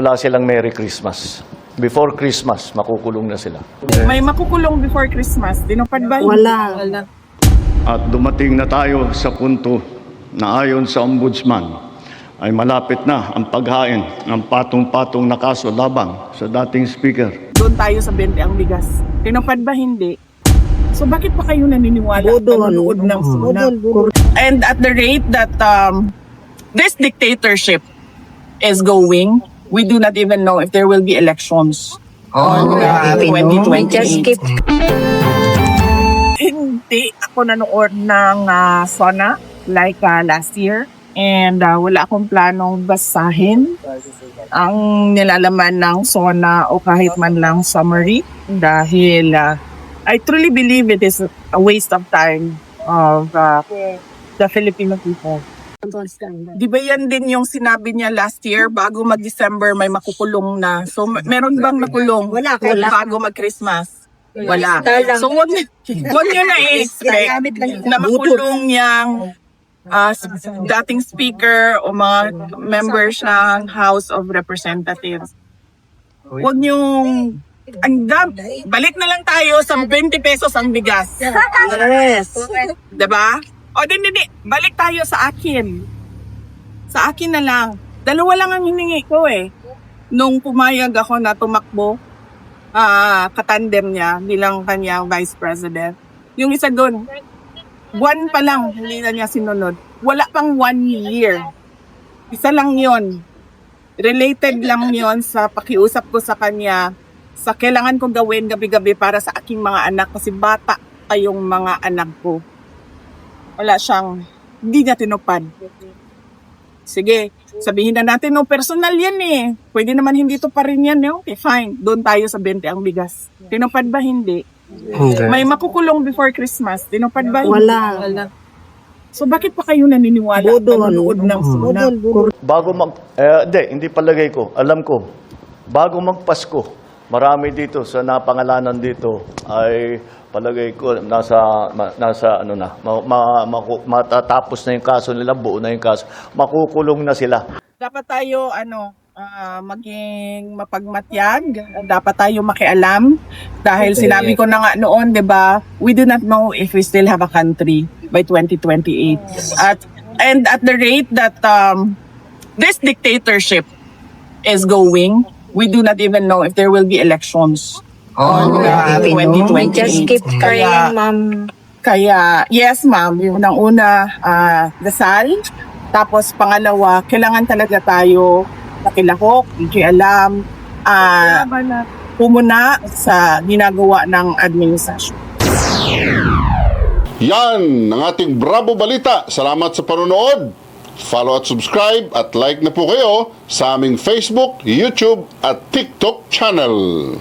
Wala silang Merry Christmas. Before Christmas, makukulong na sila. May makukulong before Christmas. Tinupad ba? Wala. At dumating na tayo sa punto na ayon sa ombudsman ay malapit na ang paghain ng patong-patong na kaso labang sa dating speaker. Doon tayo sa 20 ang bigas. Tinupad ba? Hindi. So bakit pa kayo naniniwala at nanonood ng SONA? And at the rate that this dictatorship is going, we do not even know if there will be elections on 2028. Hindi ako nanood ng SONA like last year. And wala akong planong basahin ang nilalaman ng SONA o kahit man lang summary dahil I truly believe it is a waste of time of the Filipino people. Di ba yan din yung sinabi niya last year bago mag-December may makukulong na. So meron bang nakulong? Wala. Bago mag-Christmas? Wala. So wag niyo na-expect na makulong yung dating speaker o mga members ng House of Representatives. Huwag niyong balik na lang tayo sa 20 pesos ang bigas. Yes. Diba? O hindi. Balik tayo sa akin. Sa akin na lang. Dalawa lang ang hiningi ko eh. Nung pumayag ako na tumakbo, katandem niya bilang kanyang vice president. Yung isa doon, buwan pa lang, hindi na niya sinunod. Wala pang 1 year. Isa lang yon. Related lang yon sa pakiusap ko sa kanya sa kailangan kong gawin gabi-gabi para sa aking mga anak kasi bata pa yung mga anak ko. Wala siyang, hindi niya tinupad. Sige, sabihin na natin, no, personal yan eh. Pwede naman hindi to pa rin yan. Okay, fine. Doon tayo sa 20 ang bigas. Tinupad ba? Hindi. May makukulong before Christmas. Tinupad ba? Wala. So bakit pa kayo naniniwala at nanonood ng SONA? Bago hindi palagay ko, alam ko, bago magpasko, marami dito sa napangalanan dito ay palagay ko matatapos na yung kaso nila, buo na yung kaso, makukulong na sila. Dapat tayo maging mapagmatyag, dapat tayo makialam dahil sinabi ko na nga noon, 'di ba? We do not know if we still have a country by 2028. And at the rate that this dictatorship is going, we do not even know if there will be elections on 2028. Just keep praying, ma'am. Kaya, yes ma'am, yung unang-una, dasal. Tapos pangalawa, kailangan talaga tayo nakilahok, ikialam, pumuna sa ginagawa ng administrasyon. Yan ang ating Bravo Balita. Salamat sa panonood. Follow at subscribe at like na po kayo sa aming Facebook, YouTube at TikTok channel.